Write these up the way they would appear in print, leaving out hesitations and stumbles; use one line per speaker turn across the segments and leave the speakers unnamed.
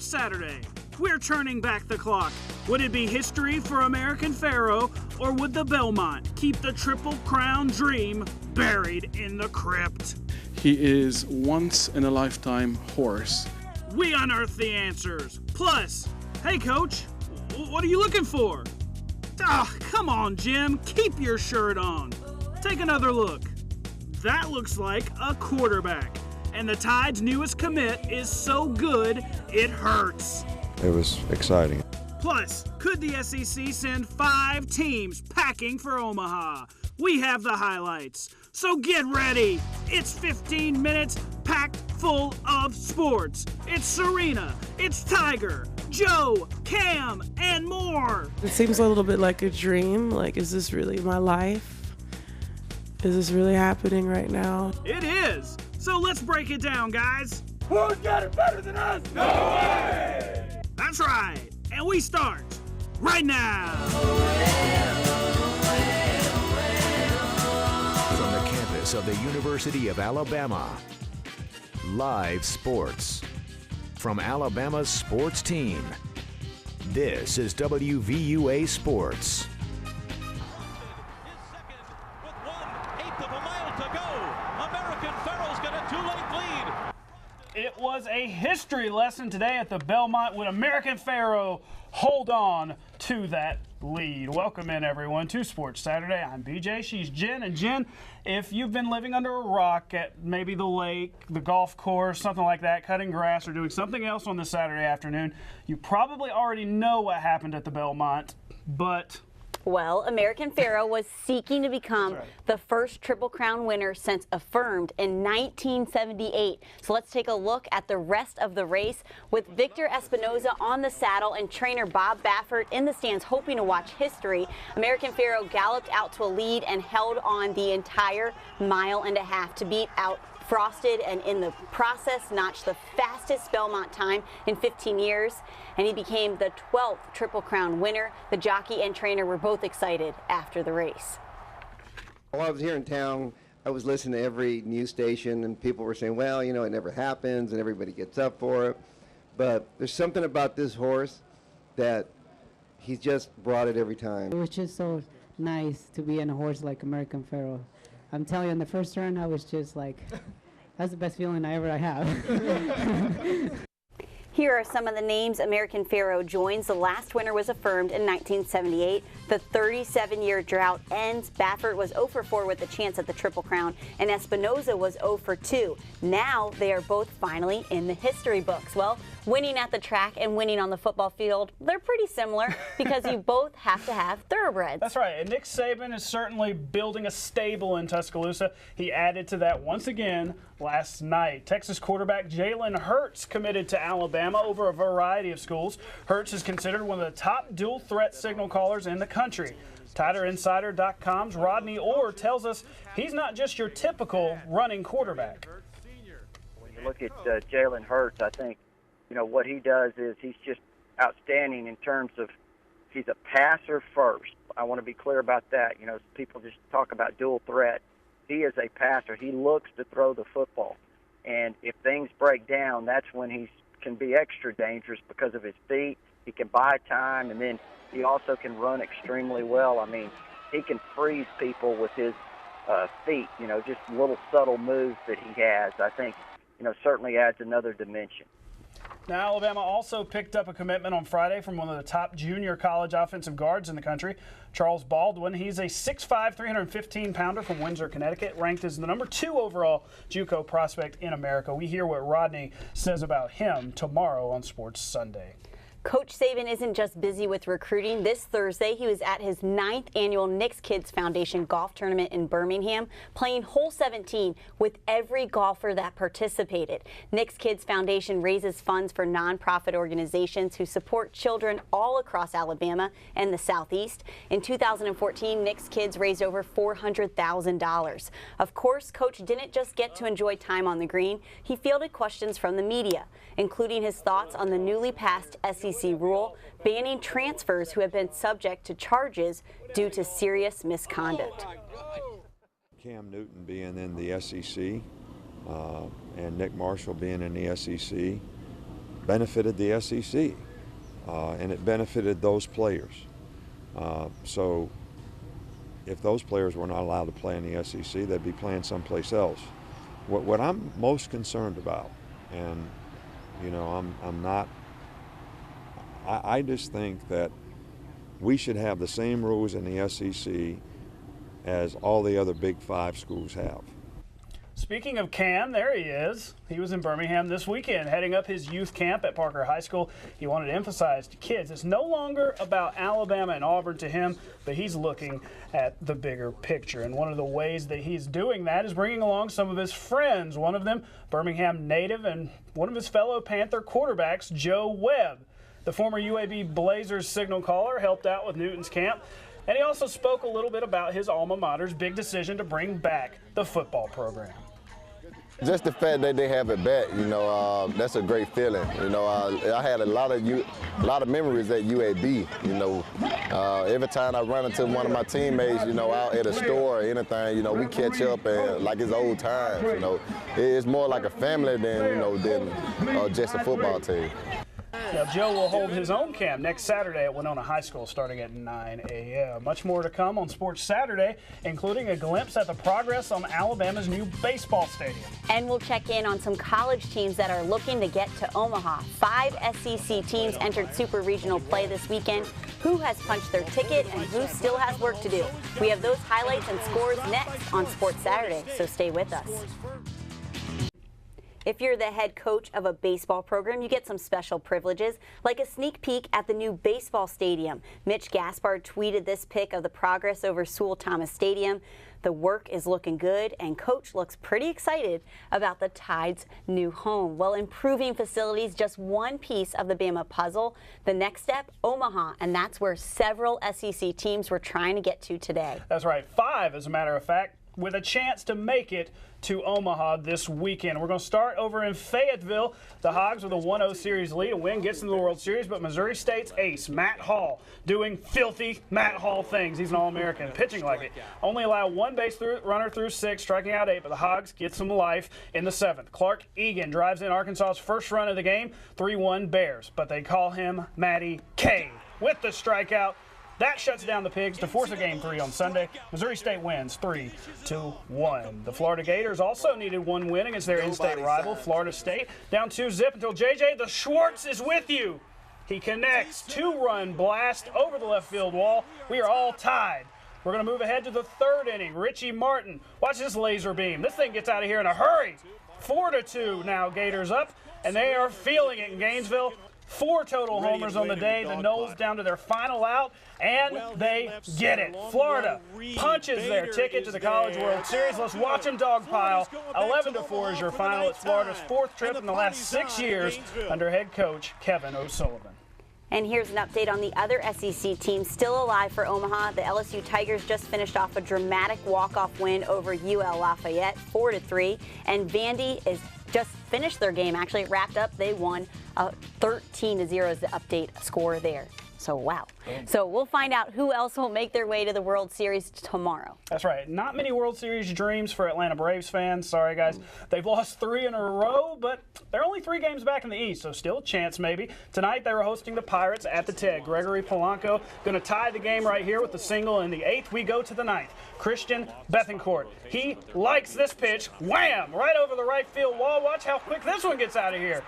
Saturday. We're turning back the clock. Would it be history for American Pharoah, or would the Belmont keep the Triple Crown dream buried in the crypt?
He is once-in-a-lifetime horse.
We unearth the answers. Plus, hey coach, what are you looking for? Ah, come on, Jim, keep your shirt on. Take another look. That looks like a quarterback. And the Tide's newest commit is so good, it hurts.
It was exciting.
Plus, could the SEC send 5 teams packing for Omaha? We have the highlights. So get ready. It's 15 minutes packed full of sports. It's Serena, it's Tiger, Joe, Cam, and more.
It seems a little bit like a dream. Like, is this really my life? Is this really happening right now?
It is. So let's break it down, guys.
Who's got it better than us? No way!
That's right. And we start right now.
From the campus of the University of Alabama, live sports. From Alabama's sports team, this is WVUA Sports.
It was a history lesson today at the Belmont when American Pharoah hold on to that lead. Welcome in, everyone, to Sports Saturday. I'm BJ. She's Jen. And Jen, if you've been living under a rock at maybe the lake, the golf course, something like that, cutting grass or doing something else on this Saturday afternoon, you probably already know what happened at the Belmont, but...
Well, American Pharoah was seeking to become the first Triple Crown winner since affirmed in 1978. So let's take a look at the rest of the race with Victor Espinoza on the saddle and trainer Bob Baffert in the stands hoping to watch history. American Pharoah galloped out to a lead and held on the entire mile and a half to beat out Frosted, and in the process notched the fastest Belmont time in 15 years, and he became the 12th Triple Crown winner. The jockey and trainer were both excited after the race.
While I was here in town, I was listening to every news station, and people were saying, well, you know, it never happens, and everybody gets up for it. But there's something about this horse that he's just brought it every time.
It was just so nice to be on a horse like American Pharoah. I'm telling you, in the first turn, I was just like, that's the best feeling I ever have.
Here are some of the names American Pharoah joins. The last winner was affirmed in 1978. The 37-year drought ends. Baffert was 0 for 4 with a chance at the Triple Crown, and Espinoza was 0 for 2. Now they are both finally in the history books. Well, winning at the track and winning on the football field, they're pretty similar because you both have to have thoroughbreds.
That's right, and Nick Saban is certainly building a stable in Tuscaloosa. He added to that once again last night. Texas quarterback Jalen Hurts committed to Alabama over a variety of schools. Hurts is considered one of the top dual threat signal callers in the country. TiderInsider.com's Rodney Orr tells us he's not just your typical running quarterback.
When you look at Jalen Hurts, I think, you know, what he does is he's just outstanding in terms of he's a passer first. I want to be clear about that. You know, people just talk about dual threat. He is a passer. He looks to throw the football. And if things break down, that's when he can be extra dangerous because of his feet. He can buy time, and then he also can run extremely well. I mean, he can freeze people with his feet, you know, just little subtle moves that he has. I think, you know, certainly adds another dimension.
Now, Alabama also picked up a commitment on Friday from one of the top junior college offensive guards in the country, Charles Baldwin. He's a 6'5", 315-pounder from Windsor, Connecticut, ranked as the number 2 overall JUCO prospect in America. We hear what Rodney says about him tomorrow on Sports Sunday.
Coach Saban isn't just busy with recruiting. This Thursday, he was at his 9th annual Knicks Kids Foundation golf tournament in Birmingham, playing hole 17 with every golfer that participated. Knicks Kids Foundation raises funds for nonprofit organizations who support children all across Alabama and the Southeast. In 2014, Knicks Kids raised over $400,000. Of course, Coach didn't just get to enjoy time on the green. He fielded questions from the media, including his thoughts on the newly passed SEC rule banning transfers who have been subject to charges due to serious misconduct.
Cam Newton being in the SEC and Nick Marshall being in the SEC, benefited the SEC, and it benefited those players. So if those players were not allowed to play in the SEC, they'd be playing someplace else. What I'm most concerned about, and you know, I just think that we should have the same rules in the SEC as all the other Big Five schools have.
Speaking of Cam, there he is. He was in Birmingham this weekend, heading up his youth camp at Parker High School. He wanted to emphasize to kids it's no longer about Alabama and Auburn to him, but he's looking at the bigger picture. And one of the ways that he's doing that is bringing along some of his friends. One of them, Birmingham native, and one of his fellow Panther quarterbacks, Joe Webb. The former UAB Blazers signal caller helped out with Newton's camp. And he also spoke a little bit about his alma mater's big decision to bring back the football program.
Just the fact that they have it back, you know, that's a great feeling. You know, I had a lot of memories at UAB. You know, every time I run into one of my teammates, you know, out at a store or anything, you know, we catch up and like it's old times. You know, it's more like a family than just a football team.
Now, Joe will hold his own camp next Saturday at Winona High School starting at 9 a.m. Much more to come on Sports Saturday, including a glimpse at the progress on Alabama's new baseball stadium.
And we'll check in on some college teams that are looking to get to Omaha. 5 SEC teams entered Super Regional play this weekend. Who has punched their ticket and who still has work to do? We have those highlights and scores next on Sports Saturday, so stay with us. If you're the head coach of a baseball program, you get some special privileges, like a sneak peek at the new baseball stadium. Mitch Gaspard tweeted this pic of the progress over Sewell Thomas Stadium. The work is looking good, and Coach looks pretty excited about the Tide's new home. Well, improving facilities, just one piece of the Bama puzzle. The next step, Omaha, and that's where several SEC teams were trying to get to today.
That's right, 5 as a matter of fact, with a chance to make it to Omaha this weekend. We're going to start over in Fayetteville. The Hogs with a 1-0 series lead. A win gets into the World Series, but Missouri State's ace, Matt Hall, doing filthy Matt Hall things. He's an All-American, pitching like it. Only allow one base runner through 6, striking out 8, but the Hogs get some life in the 7th. Clark Egan drives in Arkansas's first run of the game, 3-1 Bears, but they call him Matty K with the strikeout. That shuts down the Pigs to force a Game 3 on Sunday. Missouri State wins 3-1. The Florida Gators also needed one win against their in-state rival, Florida State. Down 2-0 until JJ the Schwartz is with you. He connects, 2-run blast over the left field wall. We are all tied. We're going to move ahead to the 3rd inning. Richie Martin, watch this laser beam. This thing gets out of here in a hurry. 4-2 now, Gators up, and they are feeling it in Gainesville. 4 total homers on the day. The Noles down to their final out, and they get it. Florida punches their ticket to the College World Series. Let's watch them dogpile. 11-4 is your final. It's Florida's 4th trip in the last 6 years under head coach Kevin O'Sullivan.
And here's an update on the other SEC teams still alive for Omaha. The LSU Tigers just finished off a dramatic walk-off win over UL Lafayette, 4-3. And Vandy is just finished their game. Actually, it wrapped up. They won 13-0 is the update score there. So, wow. So we'll find out who else will make their way to the World Series tomorrow.
That's right. Not many World Series dreams for Atlanta Braves fans. Sorry, guys. They've lost 3 in a row, but they're only 3 games back in the East, so still a chance maybe. Tonight they were hosting the Pirates at the TED. Gregory Polanco going to tie the game right here with the single in the 8th. We go to the 9th. Christian Bethancourt. He likes this pitch. Wham! Right over the right field wall. Watch how quick this one gets out of here.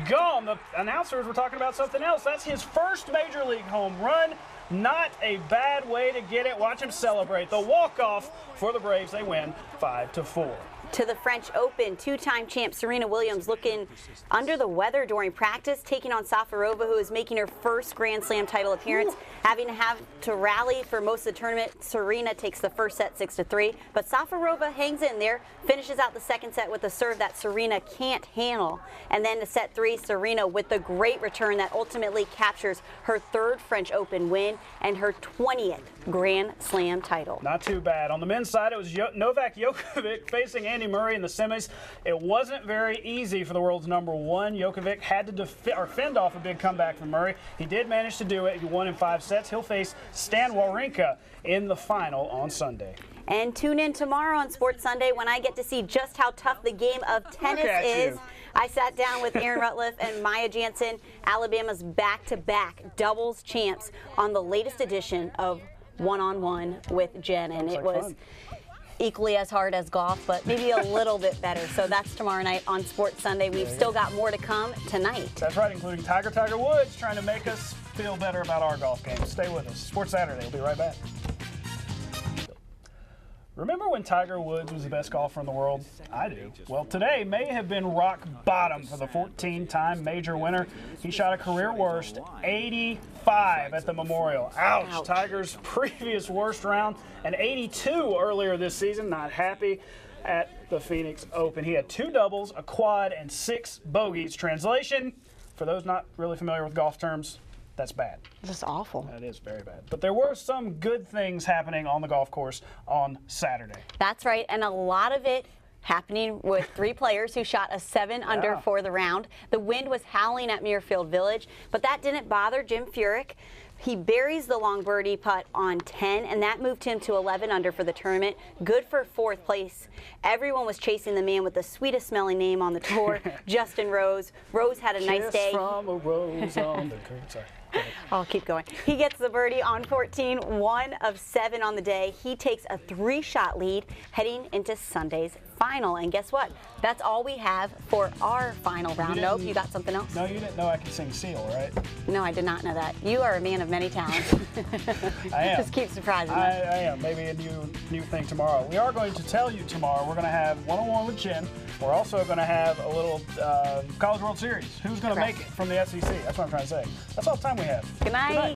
Gone. The announcers were talking about something else. That's his first Major League home run. Not a bad way to get it. Watch him celebrate. The walk-off for the Braves. They win 5-4.
To the French Open, 2-time champ Serena Williams looking under the weather during practice, taking on Safarova, who is making her first Grand Slam title appearance. Having to rally for most of the tournament, Serena takes the first set 6-3, but Safarova hangs in there, finishes out the second set with a serve that Serena can't handle. And then to set 3, Serena with the great return that ultimately captures her 3rd French Open win and her 20th Grand Slam title.
Not too bad. On the men's side, it was Novak Djokovic facing Andy Murray in the semis. It wasn't very easy for the world's #1. Djokovic had to fend off a big comeback from Murray. He did manage to do it. He won in 5 sets. He'll face Stan Wawrinka in the final on Sunday.
And tune in tomorrow on Sports Sunday when I get to see just how tough the game of tennis is. I sat down with Aaron Rutliff and Maya Jansen, Alabama's back-to-back doubles champs, on the latest edition of One-on-One with Jenn. And it was equally as hard as golf, but maybe a little bit better. So that's tomorrow night on Sports Sunday. We've still got more to come tonight.
That's right, including Tiger Woods trying to make us feel better about our golf game. Stay with us. Sports Saturday. We'll be right back. Remember when Tiger Woods was the best golfer in the world? I do. Well, today may have been rock bottom for the 14-time major winner. He shot a career worst 85 at the Memorial. Ouch. Tiger's previous worst round, an 82 earlier this season. Not happy at the Phoenix Open. He had 2 doubles, a quad, and 6 bogeys. Translation, for those not really familiar with golf terms, that's bad.
That's awful.
That is very bad. But there were some good things happening on the golf course on Saturday.
That's right, and a lot of it happening with 3 players who shot a 7 under for the round. The wind was howling at Muirfield Village, but that didn't bother Jim Furyk. He buries the long birdie putt on 10, and that moved him to 11 under for the tournament. Good for 4th place. Everyone was chasing the man with the sweetest smelling name on the tour, Justin Rose. Rose had a nice day.
From a rose on the curb. Sorry.
I'll keep going. He gets the birdie on 14, 1 of 7 on the day. He takes a 3-shot lead heading into Sunday's final. And guess what? That's all we have for our final round. Nope, you got something else?
No, you didn't know I could sing Seal, right?
No, I did not know that. You are a man of many talents.
I am.
Just keep surprising
I
us.
am. Maybe a new thing tomorrow. We are going to tell you tomorrow. We're going to have one-on-one with Jenn. We're also going to have a little College World Series. Who's going to make it from the SEC? That's what I'm trying to say. That's all the time we have.
Good night.